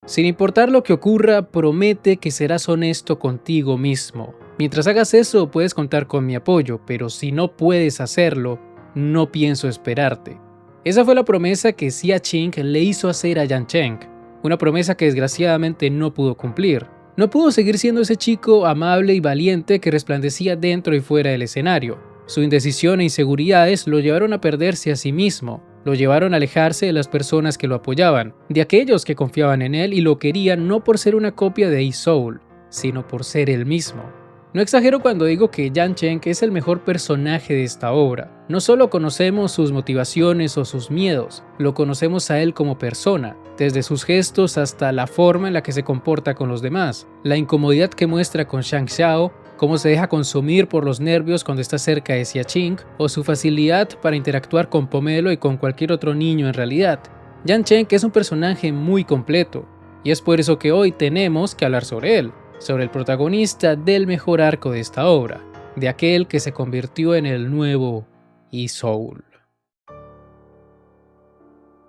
Sin importar lo que ocurra, promete que serás honesto contigo mismo. Mientras hagas eso, puedes contar con mi apoyo, pero si no puedes hacerlo, no pienso esperarte. Esa fue la promesa que Xia Qing le hizo hacer a Yan Cheng, una promesa que desgraciadamente no pudo cumplir. No pudo seguir siendo ese chico amable y valiente que resplandecía dentro y fuera del escenario. Su indecisión e inseguridades lo llevaron a perderse a sí mismo, lo llevaron a alejarse de las personas que lo apoyaban, de aquellos que confiaban en él y lo querían no por ser una copia de Yi-Soul, sino por ser él mismo. No exagero cuando digo que Yan Cheng es el mejor personaje de esta obra. No solo conocemos sus motivaciones o sus miedos, lo conocemos a él como persona, desde sus gestos hasta la forma en la que se comporta con los demás, la incomodidad que muestra con Shang Xiao, cómo se deja consumir por los nervios cuando está cerca de Xia Qing, o su facilidad para interactuar con Pomelo y con cualquier otro niño en realidad. Yan Cheng es un personaje muy completo, y es por eso que hoy tenemos que hablar sobre él, sobre el protagonista del mejor arco de esta obra, de aquel que se convirtió en el nuevo Yi-Soul.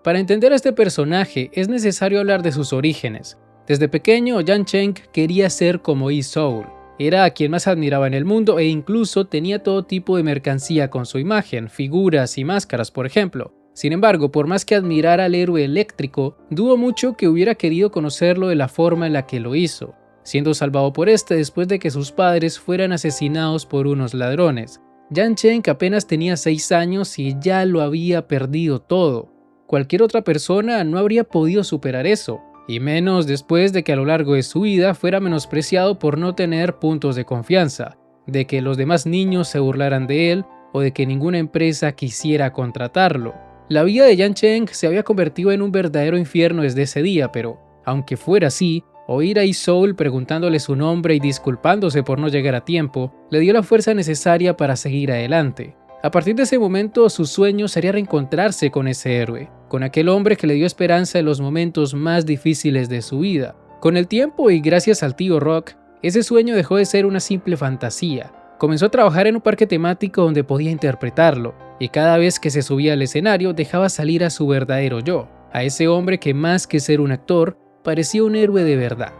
Para entender a este personaje es necesario hablar de sus orígenes. Desde pequeño, Yan Cheng quería ser como Yi-Soul. Era a quien más admiraba en el mundo e incluso tenía todo tipo de mercancía con su imagen, figuras y máscaras, por ejemplo. Sin embargo, por más que admirara al héroe eléctrico, dudo mucho que hubiera querido conocerlo de la forma en la que lo hizo, siendo salvado por este después de que sus padres fueran asesinados por unos ladrones. Yan Cheng apenas tenía 6 años y ya lo había perdido todo. Cualquier otra persona no habría podido superar eso, y menos después de que a lo largo de su vida fuera menospreciado por no tener puntos de confianza, de que los demás niños se burlaran de él o de que ninguna empresa quisiera contratarlo. La vida de Yan Cheng se había convertido en un verdadero infierno desde ese día, pero aunque fuera así, oír a Yi-Soul preguntándole su nombre y disculpándose por no llegar a tiempo, le dio la fuerza necesaria para seguir adelante. A partir de ese momento, su sueño sería reencontrarse con ese héroe, con aquel hombre que le dio esperanza en los momentos más difíciles de su vida. Con el tiempo y gracias al tío Rock, ese sueño dejó de ser una simple fantasía. Comenzó a trabajar en un parque temático donde podía interpretarlo, y cada vez que se subía al escenario dejaba salir a su verdadero yo, a ese hombre que más que ser un actor, parecía un héroe de verdad.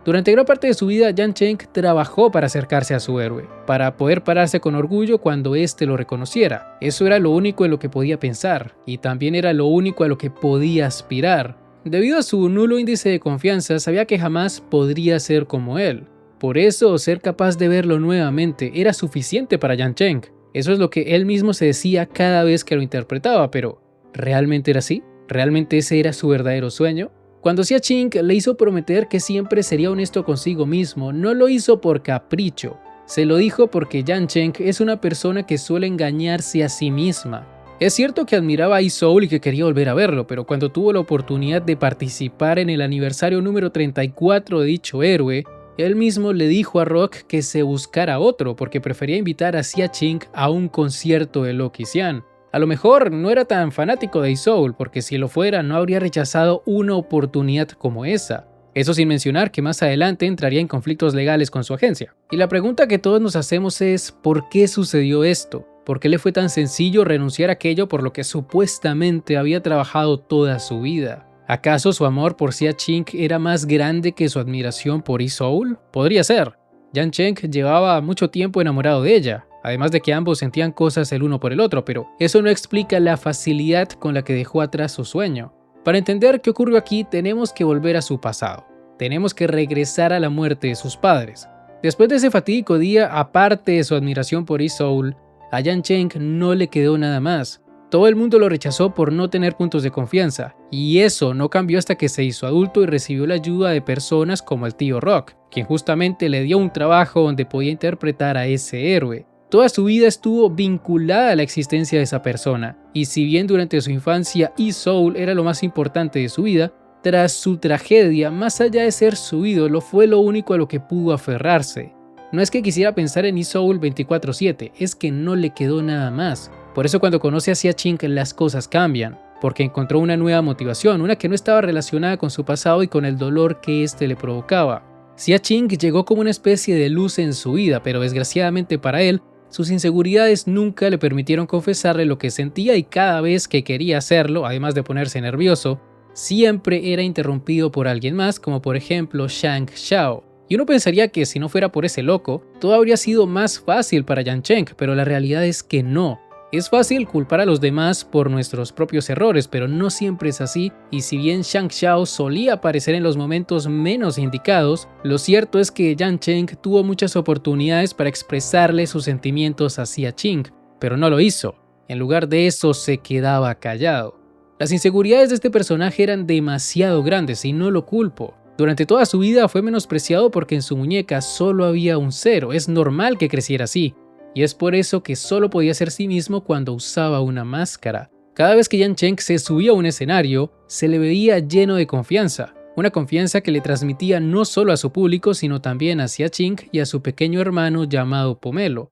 Durante gran parte de su vida, Yan Cheng trabajó para acercarse a su héroe, para poder pararse con orgullo cuando éste lo reconociera. Eso era lo único en lo que podía pensar, y también era lo único a lo que podía aspirar. Debido a su nulo índice de confianza, sabía que jamás podría ser como él. Por eso, ser capaz de verlo nuevamente era suficiente para Yan Cheng. Eso es lo que él mismo se decía cada vez que lo interpretaba, pero ¿realmente era así? ¿Realmente ese era su verdadero sueño? Cuando Xia Qing le hizo prometer que siempre sería honesto consigo mismo, no lo hizo por capricho, se lo dijo porque Yan Cheng es una persona que suele engañarse a sí misma. Es cierto que admiraba a Yi-Soul y que quería volver a verlo, pero cuando tuvo la oportunidad de participar en el aniversario número 34 de dicho héroe, él mismo le dijo a Rock que se buscara otro porque prefería invitar a Xia Qing a un concierto de Lucky Xian. A lo mejor no era tan fanático de Yi-Soul, porque si lo fuera no habría rechazado una oportunidad como esa. Eso sin mencionar que más adelante entraría en conflictos legales con su agencia. Y la pregunta que todos nos hacemos es ¿por qué sucedió esto? ¿Por qué le fue tan sencillo renunciar a aquello por lo que supuestamente había trabajado toda su vida? ¿Acaso su amor por Xia Qing era más grande que su admiración por Yi-Soul? Podría ser. Yan Cheng llevaba mucho tiempo enamorado de ella, además de que ambos sentían cosas el uno por el otro, pero eso no explica la facilidad con la que dejó atrás su sueño. Para entender qué ocurrió aquí, tenemos que volver a su pasado. Tenemos que regresar a la muerte de sus padres. Después de ese fatídico día, aparte de su admiración por Yi-Soul, a Yan Cheng no le quedó nada más. Todo el mundo lo rechazó por no tener puntos de confianza, y eso no cambió hasta que se hizo adulto y recibió la ayuda de personas como el tío Rock, quien justamente le dio un trabajo donde podía interpretar a ese héroe. Toda su vida estuvo vinculada a la existencia de esa persona, y si bien durante su infancia Yi-Soul era lo más importante de su vida, tras su tragedia, más allá de ser su ídolo, fue lo único a lo que pudo aferrarse. No es que quisiera pensar en Yi-Soul 24/7, es que no le quedó nada más. Por eso cuando conoce a Xia Qing las cosas cambian, porque encontró una nueva motivación, una que no estaba relacionada con su pasado y con el dolor que éste le provocaba. Xia Qing llegó como una especie de luz en su vida, pero desgraciadamente para él, sus inseguridades nunca le permitieron confesarle lo que sentía y cada vez que quería hacerlo, además de ponerse nervioso, siempre era interrumpido por alguien más, como por ejemplo Shang Xiao. Y uno pensaría que si no fuera por ese loco, todo habría sido más fácil para Yang Cheng, pero la realidad es que no. Es fácil culpar a los demás por nuestros propios errores, pero no siempre es así, y si bien Shang Xiao solía aparecer en los momentos menos indicados, lo cierto es que Yang Cheng tuvo muchas oportunidades para expresarle sus sentimientos hacia Qing, pero no lo hizo. En lugar de eso, se quedaba callado. Las inseguridades de este personaje eran demasiado grandes y no lo culpo. Durante toda su vida fue menospreciado porque en su muñeca solo había un 0, es normal que creciera así, y es por eso que solo podía ser sí mismo cuando usaba una máscara. Cada vez que Yang Cheng se subía a un escenario, se le veía lleno de confianza, una confianza que le transmitía no solo a su público, sino también hacia Qing y a su pequeño hermano llamado Pomelo.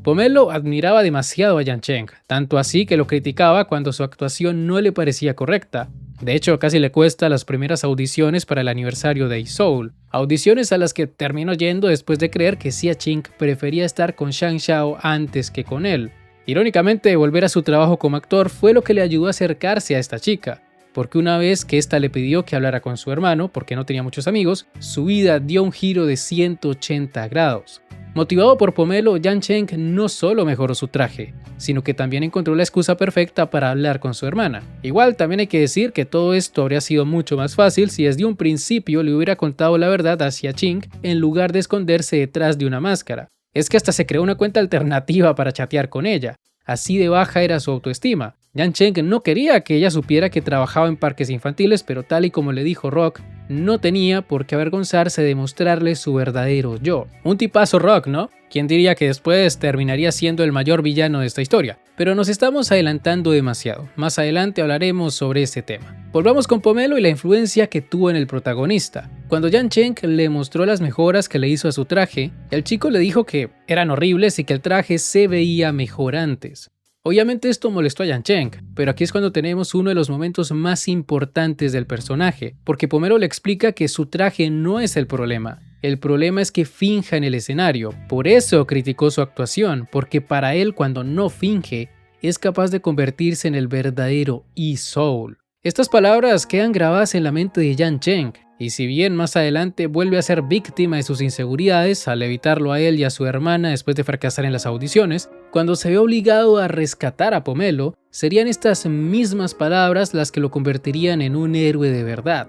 Pomelo admiraba demasiado a Yang Cheng, tanto así que lo criticaba cuando su actuación no le parecía correcta. De hecho, casi le cuesta las primeras audiciones para el aniversario de Soul, audiciones a las que terminó yendo después de creer que Xia Qing prefería estar con Shang Xiao antes que con él. Irónicamente, volver a su trabajo como actor fue lo que le ayudó a acercarse a esta chica, porque una vez que ésta le pidió que hablara con su hermano, porque no tenía muchos amigos, su vida dio un giro de 180 grados. Motivado por Pomelo, Yang Cheng no solo mejoró su traje, sino que también encontró la excusa perfecta para hablar con su hermana. Igual también hay que decir que todo esto habría sido mucho más fácil si desde un principio le hubiera contado la verdad hacia Qing en lugar de esconderse detrás de una máscara. Es que hasta se creó una cuenta alternativa para chatear con ella. Así de baja era su autoestima. Yang Cheng no quería que ella supiera que trabajaba en parques infantiles, pero tal y como le dijo Rock, no tenía por qué avergonzarse de mostrarle su verdadero yo. Un tipazo Rock, ¿no? ¿Quién diría que después terminaría siendo el mayor villano de esta historia? Pero nos estamos adelantando demasiado. Más adelante hablaremos sobre este tema. Volvamos con Pomelo y la influencia que tuvo en el protagonista. Cuando Yang Cheng le mostró las mejoras que le hizo a su traje, el chico le dijo que eran horribles y que el traje se veía mejor antes. Obviamente esto molestó a Yang Cheng, pero aquí es cuando tenemos uno de los momentos más importantes del personaje, porque Pomelo le explica que su traje no es el problema es que finja en el escenario. Por eso criticó su actuación, porque para él cuando no finge, es capaz de convertirse en el verdadero Soul. Estas palabras quedan grabadas en la mente de Yang Cheng, y si bien más adelante vuelve a ser víctima de sus inseguridades al evitarlo a él y a su hermana después de fracasar en las audiciones, cuando se ve obligado a rescatar a Pomelo, serían estas mismas palabras las que lo convertirían en un héroe de verdad.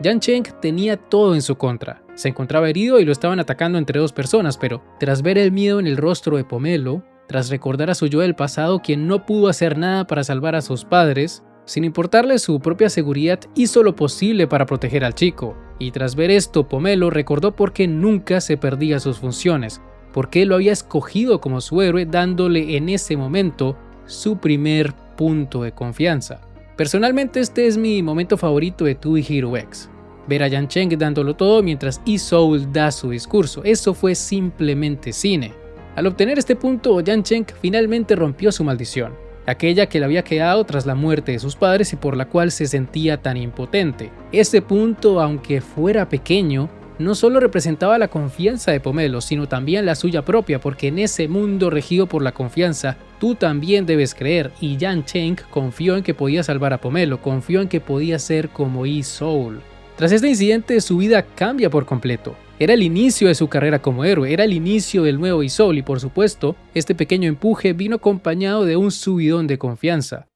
Yang Cheng tenía todo en su contra. Se encontraba herido y lo estaban atacando entre dos personas, pero tras ver el miedo en el rostro de Pomelo, tras recordar a su yo del pasado quien no pudo hacer nada para salvar a sus padres, sin importarle su propia seguridad, hizo lo posible para proteger al chico. Y tras ver esto, Pomelo recordó por qué nunca se perdía sus funciones, porque él lo había escogido como su héroe, dándole en ese momento su primer punto de confianza. Personalmente este es mi momento favorito de To Be Hero X. Ver a Yang Cheng dándolo todo mientras Soul da su discurso. Eso fue simplemente cine. Al obtener este punto, Yang Cheng finalmente rompió su maldición, aquella que le había quedado tras la muerte de sus padres y por la cual se sentía tan impotente. Ese punto, aunque fuera pequeño, no solo representaba la confianza de Pomelo, sino también la suya propia, porque en ese mundo regido por la confianza, tú también debes creer, y Yang Cheng confió en que podía salvar a Pomelo, confió en que podía ser como Soul. Tras este incidente, su vida cambia por completo. Era el inicio de su carrera como héroe, era el inicio del nuevo Soul y por supuesto, este pequeño empuje vino acompañado de un subidón de confianza.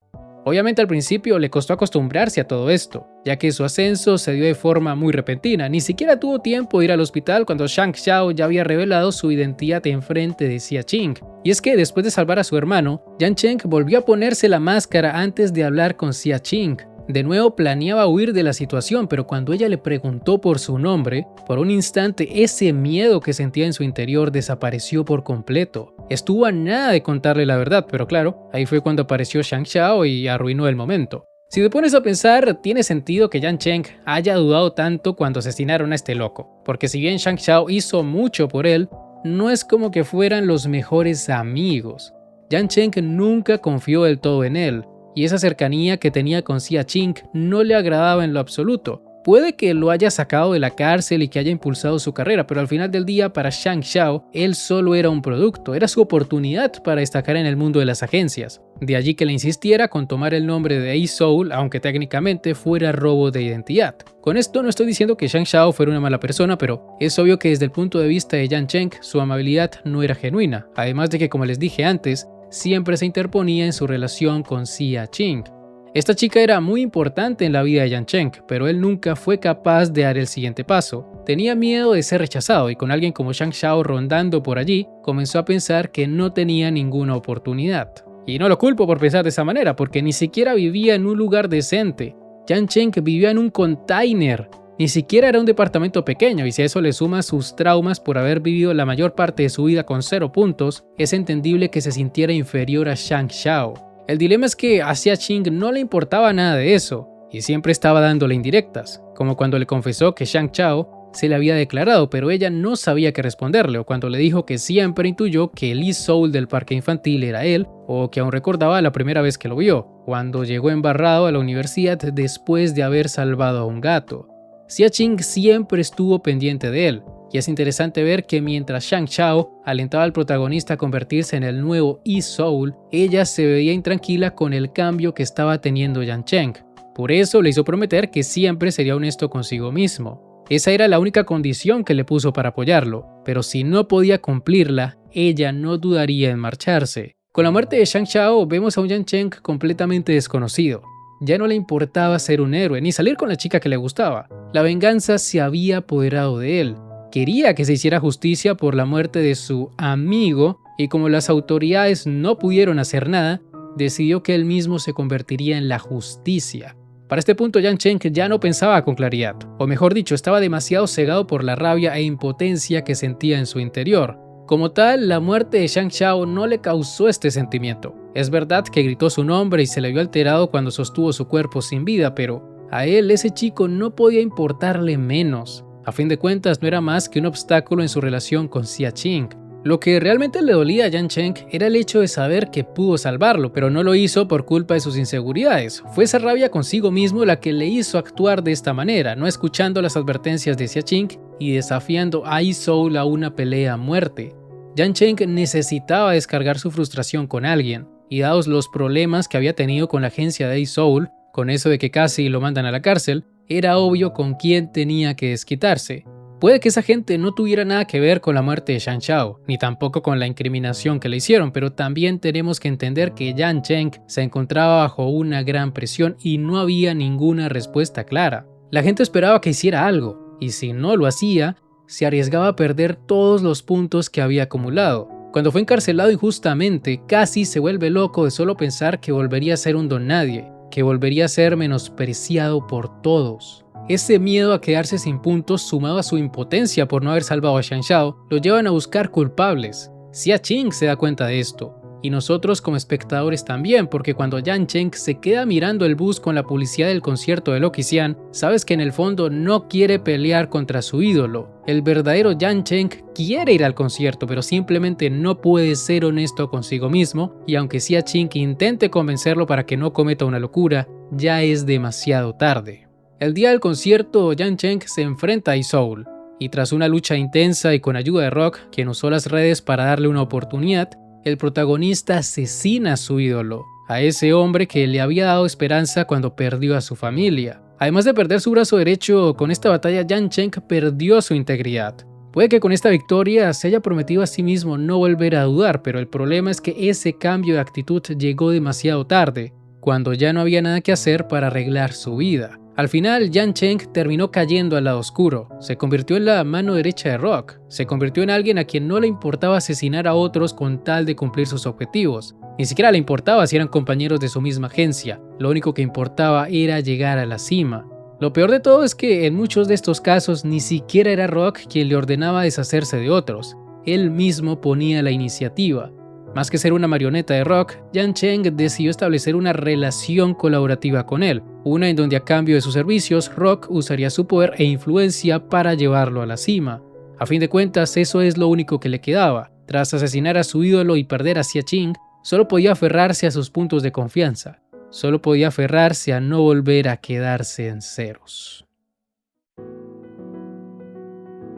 Obviamente al principio le costó acostumbrarse a todo esto, ya que su ascenso se dio de forma muy repentina. Ni siquiera tuvo tiempo de ir al hospital cuando Shang Xiao ya había revelado su identidad en frente de Xia Qing. Y es que después de salvar a su hermano, Yang Cheng volvió a ponerse la máscara antes de hablar con Xia Qing. De nuevo planeaba huir de la situación, pero cuando ella le preguntó por su nombre, por un instante ese miedo que sentía en su interior desapareció por completo. Estuvo a nada de contarle la verdad, pero claro, ahí fue cuando apareció Shang Xiao y arruinó el momento. Si te pones a pensar, tiene sentido que Yang Cheng haya dudado tanto cuando asesinaron a este loco, porque si bien Shang Xiao hizo mucho por él, no es como que fueran los mejores amigos. Yang Cheng nunca confió del todo en él, y esa cercanía que tenía con Xia Qing no le agradaba en lo absoluto. Puede que lo haya sacado de la cárcel y que haya impulsado su carrera, pero al final del día para Zhang Xiao, él solo era un producto, era su oportunidad para destacar en el mundo de las agencias. De allí que le insistiera con tomar el nombre de Yi-Soul, aunque técnicamente fuera robo de identidad. Con esto no estoy diciendo que Zhang Xiao fuera una mala persona, pero es obvio que desde el punto de vista de Yang Cheng, su amabilidad no era genuina, además de que, como les dije antes, siempre se interponía en su relación con Xia Qing. Esta chica era muy importante en la vida de Yang Cheng, pero él nunca fue capaz de dar el siguiente paso. Tenía miedo de ser rechazado y con alguien como Zhang Xiao rondando por allí, comenzó a pensar que no tenía ninguna oportunidad. Y no lo culpo por pensar de esa manera, porque ni siquiera vivía en un lugar decente. Yang Cheng vivía en un container, ni siquiera era un departamento pequeño, y si a eso le suma sus traumas por haber vivido la mayor parte de su vida con 0 puntos, es entendible que se sintiera inferior a Zhang Xiao. El dilema es que a Xia Qing no le importaba nada de eso, y siempre estaba dándole indirectas, como cuando le confesó que Zhang Xiao se le había declarado, pero ella no sabía qué responderle, o cuando le dijo que siempre intuyó que el Yi-Soul del parque infantil era él, o que aún recordaba la primera vez que lo vio, cuando llegó embarrado a la universidad después de haber salvado a un gato. Xia Qing siempre estuvo pendiente de él, y es interesante ver que mientras Zhang Xiao alentaba al protagonista a convertirse en el nuevo Yi-Soul, ella se veía intranquila con el cambio que estaba teniendo Yang Cheng. Por eso le hizo prometer que siempre sería honesto consigo mismo. Esa era la única condición que le puso para apoyarlo, pero si no podía cumplirla, ella no dudaría en marcharse. Con la muerte de Zhang Xiao vemos a un Yang Cheng completamente desconocido. Ya no le importaba ser un héroe ni salir con la chica que le gustaba. La venganza se había apoderado de él. Quería que se hiciera justicia por la muerte de su amigo y como las autoridades no pudieron hacer nada, decidió que él mismo se convertiría en la justicia. Para este punto Yang Cheng ya no pensaba con claridad, o mejor dicho, estaba demasiado cegado por la rabia e impotencia que sentía en su interior. Como tal, la muerte de Zhang Xiao no le causó este sentimiento. Es verdad que gritó su nombre y se le vio alterado cuando sostuvo su cuerpo sin vida, pero a él ese chico no podía importarle menos. A fin de cuentas no era más que un obstáculo en su relación con Xia Qing. Lo que realmente le dolía a Yang Cheng era el hecho de saber que pudo salvarlo, pero no lo hizo por culpa de sus inseguridades. Fue esa rabia consigo mismo la que le hizo actuar de esta manera, no escuchando las advertencias de Xia Qing y desafiando a Yi-Soul a una pelea a muerte. Yang Cheng necesitaba descargar su frustración con alguien, y dados los problemas que había tenido con la agencia de Yi-Soul, con eso de que casi lo mandan a la cárcel, era obvio con quién tenía que desquitarse. Puede que esa gente no tuviera nada que ver con la muerte de Zhang Xiao, ni tampoco con la incriminación que le hicieron, pero también tenemos que entender que Yang Cheng se encontraba bajo una gran presión y no había ninguna respuesta clara. La gente esperaba que hiciera algo, y si no lo hacía, se arriesgaba a perder todos los puntos que había acumulado. Cuando fue encarcelado injustamente, casi se vuelve loco de solo pensar que volvería a ser un don nadie, que volvería a ser menospreciado por todos. Ese miedo a quedarse sin puntos, sumado a su impotencia por no haber salvado a Zhang Xiao, lo llevan a buscar culpables. Xia Qing se da cuenta de esto, y nosotros como espectadores también, porque cuando Yang Cheng se queda mirando el bus con la publicidad del concierto de Lucky Xian, sabes que en el fondo no quiere pelear contra su ídolo. El verdadero Yang Cheng quiere ir al concierto, pero simplemente no puede ser honesto consigo mismo, y aunque Xia Qing intente convencerlo para que no cometa una locura, ya es demasiado tarde. El día del concierto, Yang Cheng se enfrenta a Yi-Soul, y tras una lucha intensa y con ayuda de Rock, quien usó las redes para darle una oportunidad, el protagonista asesina a su ídolo, a ese hombre que le había dado esperanza cuando perdió a su familia. Además de perder su brazo derecho, con esta batalla Yang Cheng perdió su integridad. Puede que con esta victoria se haya prometido a sí mismo no volver a dudar, pero el problema es que ese cambio de actitud llegó demasiado tarde, cuando ya no había nada que hacer para arreglar su vida. Al final, Yang Cheng terminó cayendo al lado oscuro, se convirtió en la mano derecha de Rock, se convirtió en alguien a quien no le importaba asesinar a otros con tal de cumplir sus objetivos. Ni siquiera le importaba si eran compañeros de su misma agencia, lo único que importaba era llegar a la cima. Lo peor de todo es que en muchos de estos casos ni siquiera era Rock quien le ordenaba deshacerse de otros, él mismo ponía la iniciativa. Más que ser una marioneta de Rock, Yang Cheng decidió establecer una relación colaborativa con él, una en donde a cambio de sus servicios, Rock usaría su poder e influencia para llevarlo a la cima. A fin de cuentas, eso es lo único que le quedaba. Tras asesinar a su ídolo y perder a Xia Qing, solo podía aferrarse a sus puntos de confianza, solo podía aferrarse a no volver a quedarse en ceros.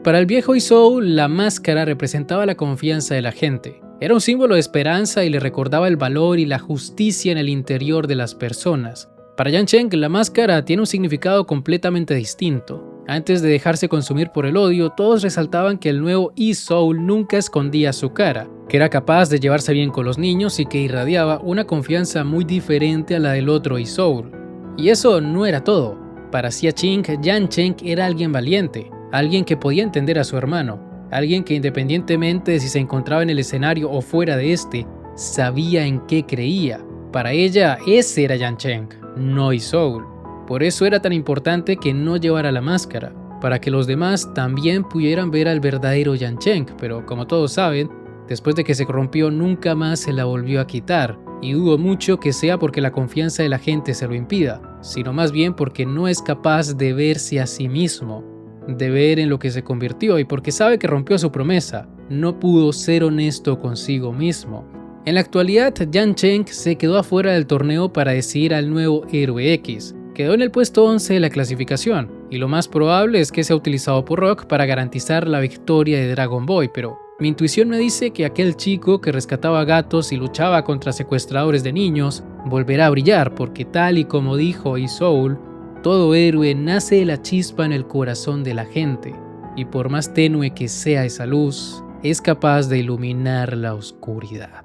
Para el viejo Isoul, la máscara representaba la confianza de la gente. Era un símbolo de esperanza y le recordaba el valor y la justicia en el interior de las personas. Para Yancheng, la máscara tiene un significado completamente distinto. Antes de dejarse consumir por el odio, todos resaltaban que el nuevo Isoul nunca escondía su cara, que era capaz de llevarse bien con los niños y que irradiaba una confianza muy diferente a la del otro Isoul. Y eso no era todo. Para Xia Qing, Yancheng era alguien valiente, alguien que podía entender a su hermano, alguien que independientemente de si se encontraba en el escenario o fuera de este, sabía en qué creía. Para ella, ese era Yancheng, no Isoul. Por eso era tan importante que no llevara la máscara, para que los demás también pudieran ver al verdadero Yancheng, pero como todos saben, después de que se corrompió nunca más se la volvió a quitar, y dudo mucho que sea porque la confianza de la gente se lo impida, sino más bien porque no es capaz de verse a sí mismo, de ver en lo que se convirtió y porque sabe que rompió su promesa, no pudo ser honesto consigo mismo. En la actualidad, Yancheng se quedó afuera del torneo para decidir al nuevo Héroe X. Quedó en el puesto 11 de la clasificación, y lo más probable es que sea utilizado por Rock para garantizar la victoria de Dragon Boy, pero mi intuición me dice que aquel chico que rescataba gatos y luchaba contra secuestradores de niños volverá a brillar, porque tal y como dijo Isoul, todo héroe nace de la chispa en el corazón de la gente, y por más tenue que sea esa luz, es capaz de iluminar la oscuridad.